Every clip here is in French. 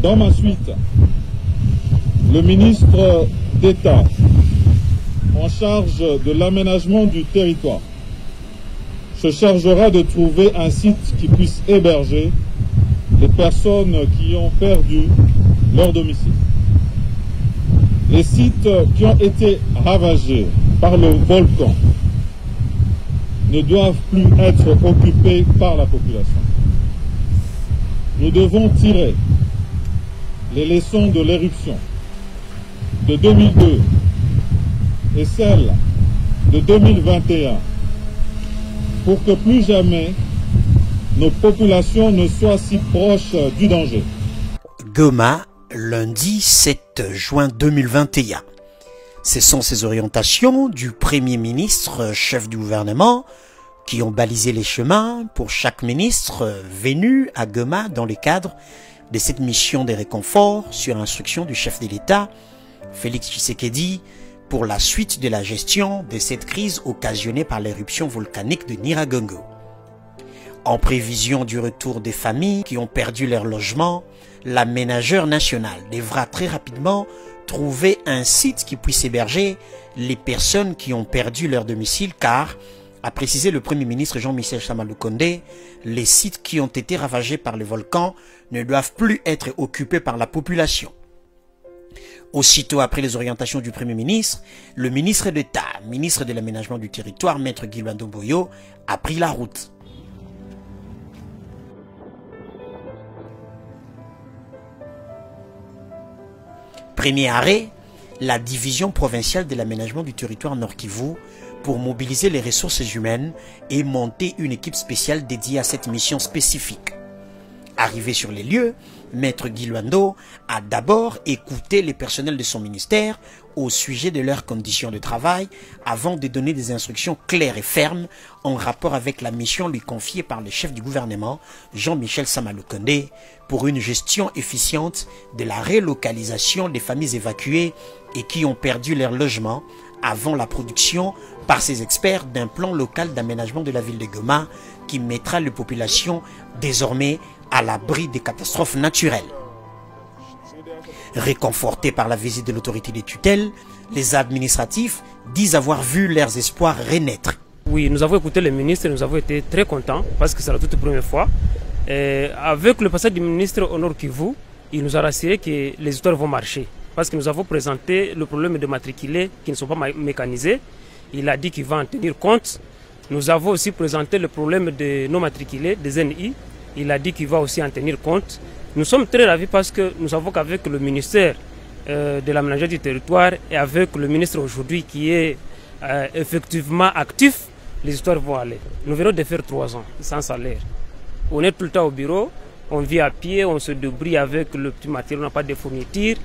Dans ma suite, le ministre d'État en charge de l'aménagement du territoire se chargera de trouver un site qui puisse héberger les personnes qui ont perdu leur domicile. Les sites qui ont été ravagés par le volcan ne doivent plus être occupés par la population. Nous devons tirer les leçons de l'éruption de 2002 et celle de 2021 pour que plus jamais nos populations ne soient si proches du danger. Goma, lundi 7 juin 2021. Ce sont ces orientations du Premier ministre, chef du gouvernement, qui ont balisé les chemins pour chaque ministre venu à Goma dans le cadre de cette mission de réconfort sur instruction du chef de l'État, Félix Tshisekedi, pour la suite de la gestion de cette crise occasionnée par l'éruption volcanique de Nyiragongo. En prévision du retour des familles qui ont perdu leur logement, l'aménageur national devra très rapidement trouver un site qui puisse héberger les personnes qui ont perdu leur domicile car, a précisé le Premier ministre Jean-Michel Sama Lukonde, les sites qui ont été ravagés par le volcan ne doivent plus être occupés par la population. Aussitôt après les orientations du Premier ministre, le ministre d'État, ministre de l'aménagement du territoire, Maître Guy Luando Boyo, a pris la route. Premier arrêt, la division provinciale de l'aménagement du territoire Nord Kivu pour mobiliser les ressources humaines et monter une équipe spéciale dédiée à cette mission spécifique. Arrivé sur les lieux, Maître Guy Luando a d'abord écouté les personnels de son ministère au sujet de leurs conditions de travail avant de donner des instructions claires et fermes en rapport avec la mission lui confiée par le chef du gouvernement, Jean-Michel Sama Lukonde, pour une gestion efficiente de la relocalisation des familles évacuées et qui ont perdu leur logement avant la production par ses experts d'un plan local d'aménagement de la ville de Goma qui mettra les populations désormais à l'abri des catastrophes naturelles. Réconfortés par la visite de l'autorité des tutelles, les administratifs disent avoir vu leurs espoirs renaître. Oui, nous avons écouté le ministre et nous avons été très contents parce que c'est la toute première fois. Et avec le passage du ministre au Nord Kivu, il nous a rassuré que les histoires vont marcher. Parce que nous avons présenté le problème de matriculés qui ne sont pas mécanisés. Il a dit qu'il va en tenir compte. Nous avons aussi présenté le problème de non matriculés, des NI. Il a dit qu'il va aussi en tenir compte. Nous sommes très ravis parce que nous savons qu'avec le ministère de l'aménagement du territoire et avec le ministre aujourd'hui qui est effectivement actif, les histoires vont aller. Nous venons de faire 3 ans sans salaire. On est tout le temps au bureau, on vit à pied, on se débrouille avec le petit matériel, on n'a pas de fourniture.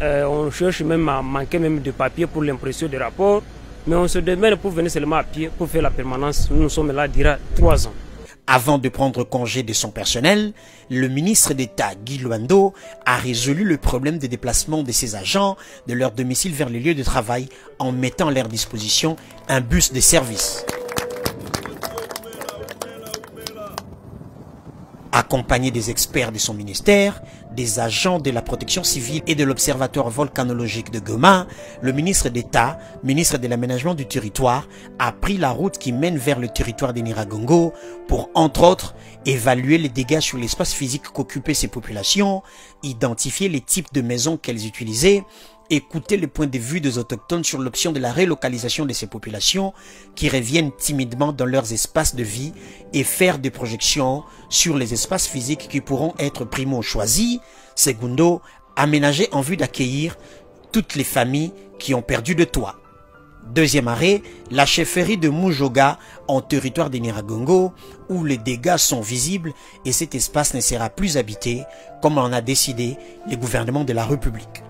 On cherche même à manquer même de papier pour l'impression des rapports. Mais on se demande pour venir seulement à pied, pour faire la permanence. Nous sommes là durant 3 ans. Avant de prendre congé de son personnel, le ministre d'État Guy Luando a résolu le problème des déplacements de ses agents de leur domicile vers les lieux de travail en mettant à leur disposition un bus de service. Accompagné des experts de son ministère, des agents de la protection civile et de l'Observatoire volcanologique de Goma, le ministre d'État, ministre de l'aménagement du territoire, a pris la route qui mène vers le territoire de Nyiragongo pour, entre autres, évaluer les dégâts sur l'espace physique qu'occupaient ces populations, identifier les types de maisons qu'elles utilisaient, écouter les points de vue des autochtones sur l'option de la relocalisation de ces populations qui reviennent timidement dans leurs espaces de vie et faire des projections sur les espaces physiques qui pourront être primo choisis, secondo aménagés en vue d'accueillir toutes les familles qui ont perdu de toit. Deuxième arrêt, la chefferie de Mujoga en territoire de Nyiragongo où les dégâts sont visibles et cet espace ne sera plus habité comme en a décidé le gouvernement de la République.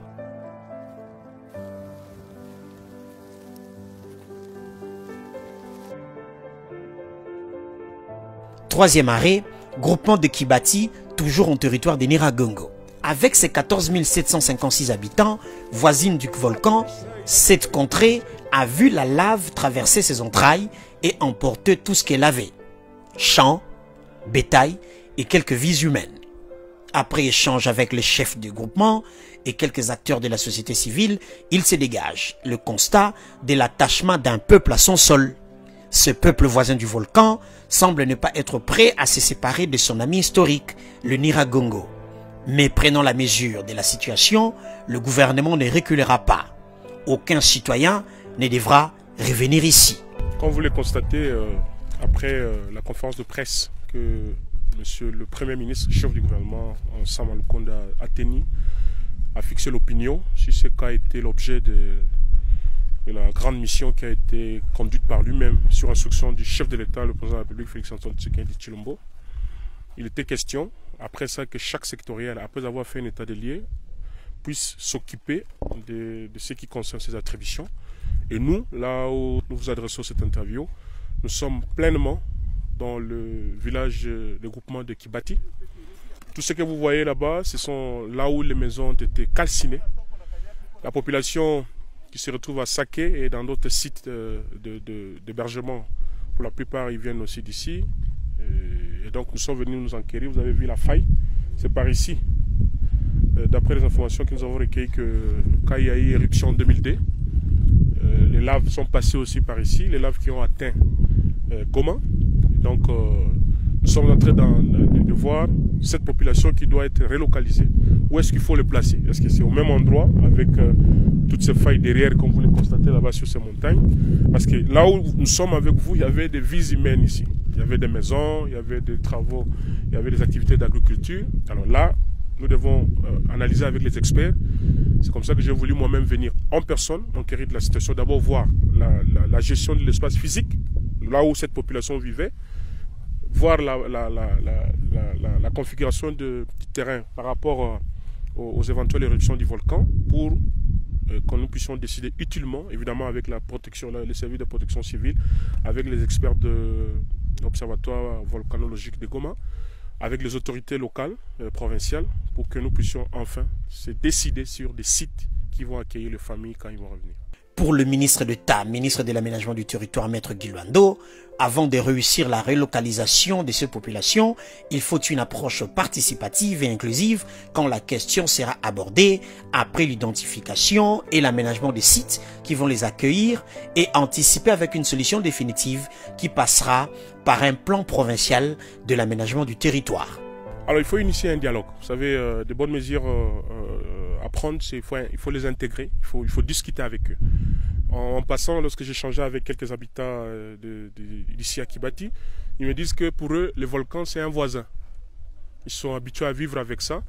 Troisième arrêt, groupement de Kibati, toujours en territoire de Nyiragongo. Avec ses 14 756 habitants, voisine du volcan, cette contrée a vu la lave traverser ses entrailles et emporter tout ce qu'elle avait. Champs, bétail et quelques vies humaines. Après échange avec les chefs du groupement et quelques acteurs de la société civile, il se dégage le constat de l'attachement d'un peuple à son sol. Ce peuple voisin du volcan semble ne pas être prêt à se séparer de son ami historique, le Nyiragongo. Mais prenant la mesure de la situation, le gouvernement ne reculera pas. Aucun citoyen ne devra revenir ici. Comme vous l'avez constaté après la conférence de presse que Monsieur le Premier ministre, chef du gouvernement, Sam Alukonda, a tenu, a fixé l'opinion sur ce qu'a été l'objet de la grande mission qui a été conduite par lui-même sur instruction du chef de l'État, le président de la République, Félix-Antoine Tshisekedi Tshilombo. Il était question, après ça, que chaque sectoriel, après avoir fait un état des lieux, puisse s'occuper de ce qui concerne ses attributions. Et nous, là où nous vous adressons cette interview, nous sommes pleinement dans le village de groupement de Kibati. Tout ce que vous voyez là-bas, ce sont là où les maisons ont été calcinées. La population qui se retrouve à Saké et dans d'autres sites d'hébergement, pour la plupart, ils viennent aussi d'ici. Et donc nous sommes venus nous enquérir. Vous avez vu la faille, c'est par ici. D'après les informations que nous avons recueillies, quand il y a eu éruption en 2002, les laves sont passées aussi par ici, les laves qui ont atteint Goma. Donc nous sommes en train de voir cette population qui doit être relocalisée. Où est-ce qu'il faut les placer? Est-ce que c'est au même endroit avec toutes ces failles derrière comme vous les constatez là-bas sur ces montagnes? Parce que là où nous sommes avec vous, il y avait des vies humaines ici. Il y avait des maisons, il y avait des travaux, il y avait des activités d'agriculture. Alors là, nous devons analyser avec les experts. C'est comme ça que j'ai voulu moi-même venir en personne, enquérir de la situation. D'abord voir la gestion de l'espace physique, là où cette population vivait, voir la configuration du terrain par rapport aux éventuelles éruptions du volcan pour que nous puissions décider utilement, évidemment avec la protection, les services de protection civile, avec les experts de l'Observatoire volcanologique de Goma, avec les autorités locales, provinciales, pour que nous puissions enfin se décider sur des sites qui vont accueillir les familles quand ils vont revenir. Pour le ministre d'État, ministre de l'Aménagement du Territoire, Maître Guy Luando, avant de réussir la relocalisation de ces populations, il faut une approche participative et inclusive quand la question sera abordée après l'identification et l'aménagement des sites qui vont les accueillir et anticiper avec une solution définitive qui passera par un plan provincial de l'aménagement du territoire. Alors il faut initier un dialogue. Vous savez, des bonnes mesures à prendre, il faut les intégrer, il faut discuter avec eux. En passant, lorsque j'ai échangé avec quelques habitants d'ici à Kibati, ils me disent que pour eux, le volcan c'est un voisin. Ils sont habitués à vivre avec ça.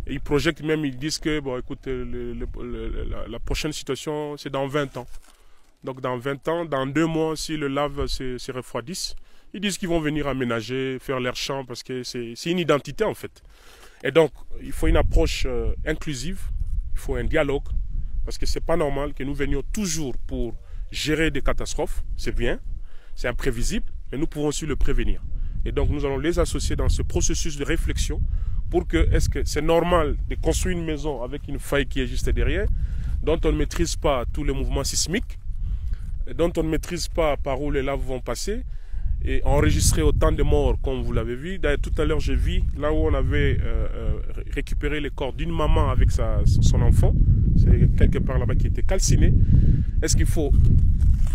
Et ils projettent même, ils disent que bon, écoute, la prochaine situation c'est dans 20 ans. Donc dans 20 ans, dans 2 mois, si le lave se refroidissent, ils disent qu'ils vont venir aménager, faire leurs champs parce que c'est une identité en fait. Et donc, il faut une approche inclusive, il faut un dialogue, parce que ce n'est pas normal que nous venions toujours pour gérer des catastrophes. C'est bien, c'est imprévisible, mais nous pouvons aussi le prévenir. Et donc, nous allons les associer dans ce processus de réflexion pour que, est-ce que c'est normal de construire une maison avec une faille qui est juste derrière, dont on ne maîtrise pas tous les mouvements sismiques, dont on ne maîtrise pas par où les laves vont passer, et enregistrer autant de morts comme vous l'avez vu. D'ailleurs, tout à l'heure, j'ai vu là où on avait récupéré les corps d'une maman avec son enfant. C'est quelque part là-bas qui était calciné. Est-ce qu'il faut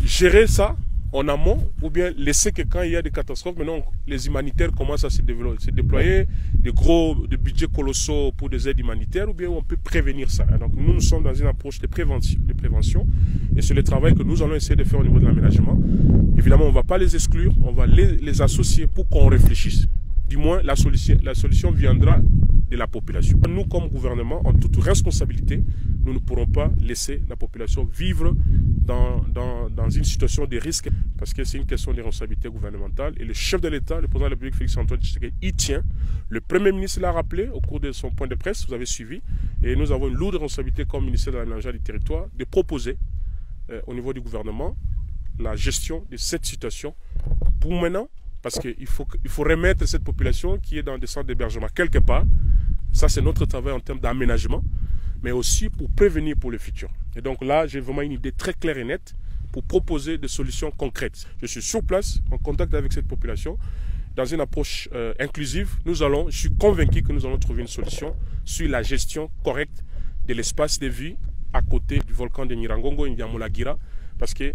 gérer ça en amont ou bien laisser que quand il y a des catastrophes, maintenant les humanitaires commencent à se déployer, des budgets colossaux pour des aides humanitaires, ou bien on peut prévenir ça. Donc nous sommes dans une approche de prévention et c'est le travail que nous allons essayer de faire au niveau de l'aménagement. Évidemment, on ne va pas les exclure, on va les associer pour qu'on réfléchisse. Du moins, la solution viendra de la population. Nous, comme gouvernement, en toute responsabilité, nous ne pourrons pas laisser la population vivre dans une situation de risque, parce que c'est une question de responsabilité gouvernementale. Et le chef de l'État, le président de la République, Félix-Antoine Tshisekedi, y tient. Le Premier ministre l'a rappelé au cours de son point de presse, vous avez suivi. Et nous avons une lourde responsabilité comme ministère de l'aménagement du territoire de proposer au niveau du gouvernement la gestion de cette situation pour maintenant, parce qu'il faut remettre cette population qui est dans des centres d'hébergement quelque part. Ça, c'est notre travail en termes d'aménagement, mais aussi pour prévenir pour le futur. Et donc là, j'ai vraiment une idée très claire et nette pour proposer des solutions concrètes. Je suis sur place, en contact avec cette population, dans une approche inclusive. Je suis convaincu que nous allons trouver une solution sur la gestion correcte de l'espace de vie à côté du volcan de Nyiragongo, N'Diamulagira, parce que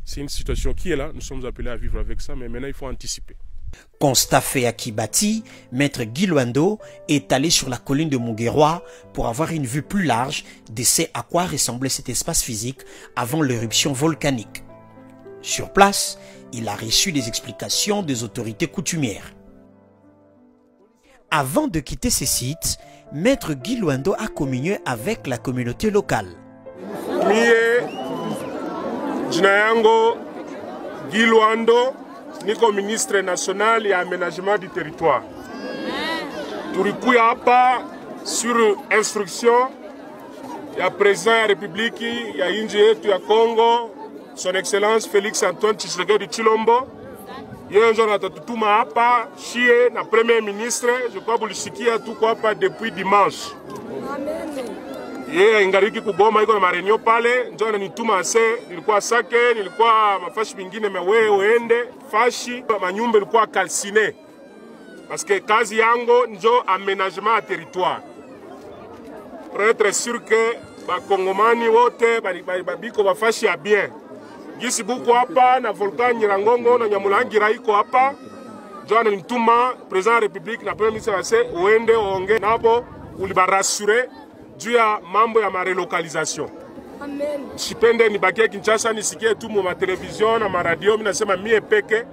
c'est une situation qui est là, nous sommes appelés à vivre avec ça, mais maintenant il faut anticiper. Constat fait à Kibati, Maître Guy Luando est allé sur la colline de Muguerwa pour avoir une vue plus large de ce à quoi ressemblait cet espace physique avant l'éruption volcanique. Sur place, il a reçu des explications des autorités coutumières. Avant de quitter ces sites, Maître Guy Luando a communié avec la communauté locale. Mie, Jinayango, Guy Luando, niko ministre national et aménagement du territoire. Tulikuya hapa sur instruction ya président ya République ya nchi yetu ya Congo, son excellence Félix Antoine Tshisekedi Tshilombo. Yeye ndio anatutuma hapa shie na premier ministre, je crois bulisikia tuko hapa depuis dimanche. Yeye ingariki kugoma iko na marenio pale, ndio ananituma ase, nilikuwa Sake, nilikuwa mafashi mingine mewe uende, fashi manyumba ilikuwa calciné. Parce que kazi yango ndio aménagement à territoire. Pour être sûr que ba Kongomani wote biko bafashi ya bien. Gisi buku hapa na volcan Nyiragongo na Nyamulangira iko hapa. Ndio ananituma président de la République na premier ministre ase uende onge nabo ulibarasure juu ya mambo ya marelocalisation. Amen. Sipende nibakie Kinshasa nisikie tu mu television na maradio, mimi nasema mie peke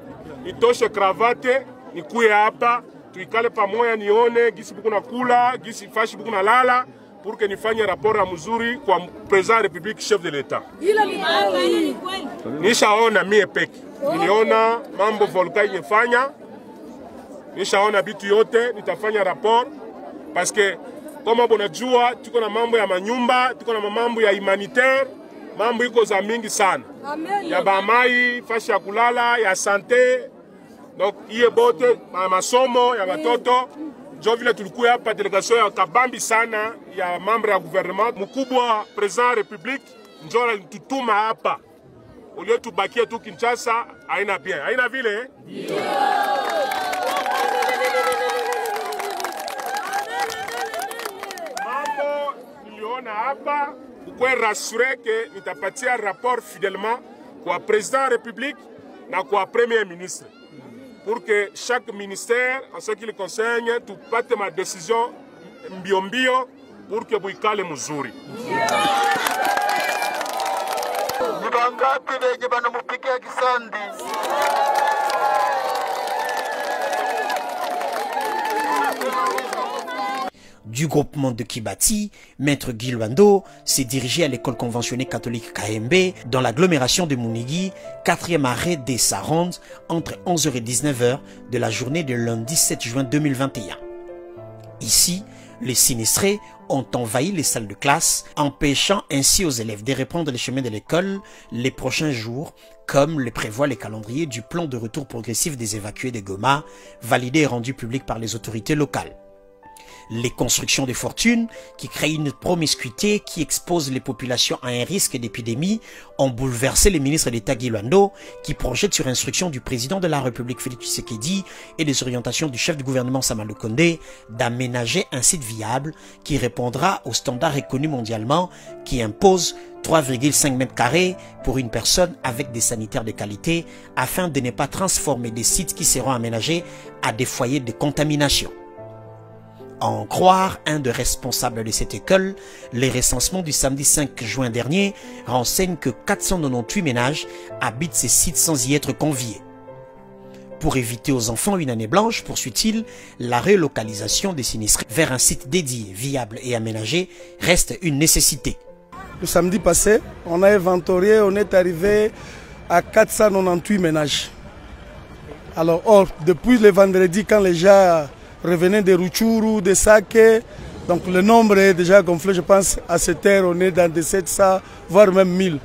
nitoshe kravate nikuye hapa tuikale pamoja nione gisi buku na kula, gisi fashi buku na lala pour que nifanye rapport ya mzuri kwa président de la République, chef de l'État. Nishaona mie peke. Niliona mambo volcan yefanya. Nishaona bitu yote, nitafanya rapport parce que kama bonajua tuko na mambo ya manyumba, tuko na mambo ya humanitaire, mambo iko za mingi sana. Amen. Ya bamai, fashi ya kulala, ya santé. Donc iye bote masomo ya watoto. Jo vile tulikuwa hapa delegation ya kabambi sana ya membre ya gouvernement. Mkubwa president République ndio alitutuma hapa. Ulio tubakie tu Kinshasa haina bien. Haina vile eh? Yeah. Mambo niliona hapa ukwe rassurer que nitapatia rapport fidèlement kwa président de la République na kwa premier ministre. Pour que chaque ministère, en ce qui le concerne, tu pate ma décision mbio pour que buikale mzuri. Du groupement de Kibati, Maître Guy Luando s'est dirigé à l'école conventionnée catholique KMB dans l'agglomération de Mounigi, 4e arrêt des Sarondes, entre 11h et 19h de la journée de lundi 7 juin 2021. Ici, les sinistrés ont envahi les salles de classe, empêchant ainsi aux élèves de reprendre les chemins de l'école les prochains jours, comme le prévoit le calendrier du plan de retour progressif des évacués de Goma, validé et rendu public par les autorités locales. Les constructions de fortune, qui créent une promiscuité qui expose les populations à un risque d'épidémie, ont bouleversé le ministre d'État Guy Luando, qui projette sur instruction du président de la République Félix Tshisekedi et des orientations du chef du gouvernement Sama Lukonde d'aménager un site viable qui répondra aux standards reconnus mondialement qui imposent 3,5 mètres carrés pour une personne avec des sanitaires de qualité afin de ne pas transformer des sites qui seront aménagés à des foyers de contamination. À en croire un des responsables de cette école, les recensements du samedi 5 juin dernier renseignent que 498 ménages habitent ces sites sans y être conviés. Pour éviter aux enfants une année blanche, poursuit-il, la relocalisation des sinistrés vers un site dédié, viable et aménagé reste une nécessité. Le samedi passé, on a inventorié, on est arrivé à 498 ménages. Alors, depuis le vendredi, quand les gens revenaient de Rutshuru, de Sake, donc le nombre est déjà gonflé, je pense, à cette heure, on est dans des 700, voire même 1000.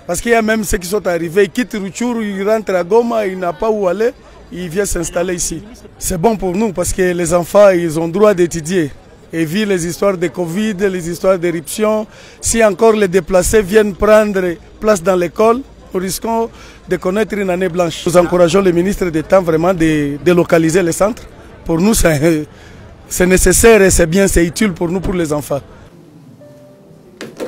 Parce qu'il y a même ceux qui sont arrivés, ils quittent Rutshuru, ils rentrent à Goma, ils n'ont pas où aller, ils viennent s'installer ici. C'est bon pour nous parce que les enfants, ils ont droit d'étudier. Et vu les histoires de Covid, les histoires d'éruption, si encore les déplacés viennent prendre place dans l'école, nous risquons de connaître une année blanche. Nous encourageons le ministre d'État vraiment de délocaliser les centres. Pour nous, c'est nécessaire et c'est bien, c'est utile pour nous, pour les enfants.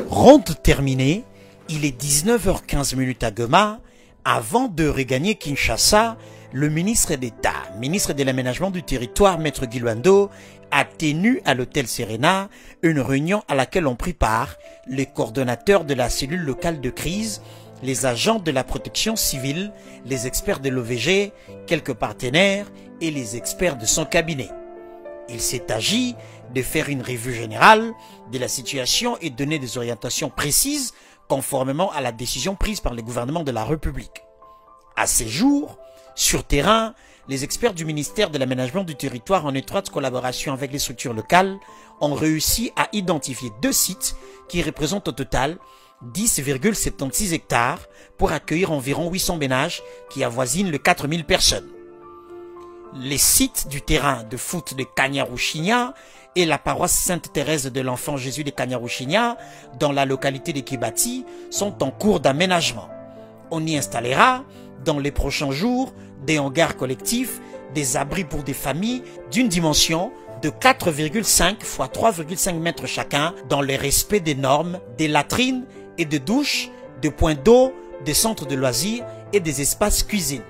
Ronde terminée, il est 19h15 à Goma. Avant de regagner Kinshasa, le ministre d'État, ministre de l'aménagement du territoire, Maître Guy Luando, a tenu à l'hôtel Serena une réunion à laquelle ont pris part les coordonnateurs de la cellule locale de crise, les agents de la protection civile, les experts de l'OVG, quelques partenaires et les experts de son cabinet. Il s'est agi de faire une revue générale de la situation et donner des orientations précises conformément à la décision prise par le gouvernement de la République. À ces jours, sur terrain, les experts du ministère de l'aménagement du territoire, en étroite collaboration avec les structures locales, ont réussi à identifier 2 sites qui représentent au total 10,76 hectares pour accueillir environ 800 ménages qui avoisinent les 4000 personnes. Les sites du terrain de foot de Kanyaruchinya et la paroisse Sainte-Thérèse de l'Enfant Jésus de Kanyaruchinya, dans la localité de Kibati, sont en cours d'aménagement. On y installera, dans les prochains jours, des hangars collectifs, des abris pour des familles d'une dimension de 4,5 x 3,5 mètres chacun, dans le respect des normes, des latrines et de douches, des points d'eau, des centres de loisirs et des espaces cuisine.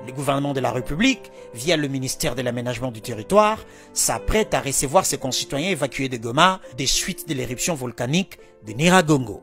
Le gouvernement de la République, via le ministère de l'aménagement du territoire, s'apprête à recevoir ses concitoyens évacués de Goma des suites de l'éruption volcanique de Nyiragongo.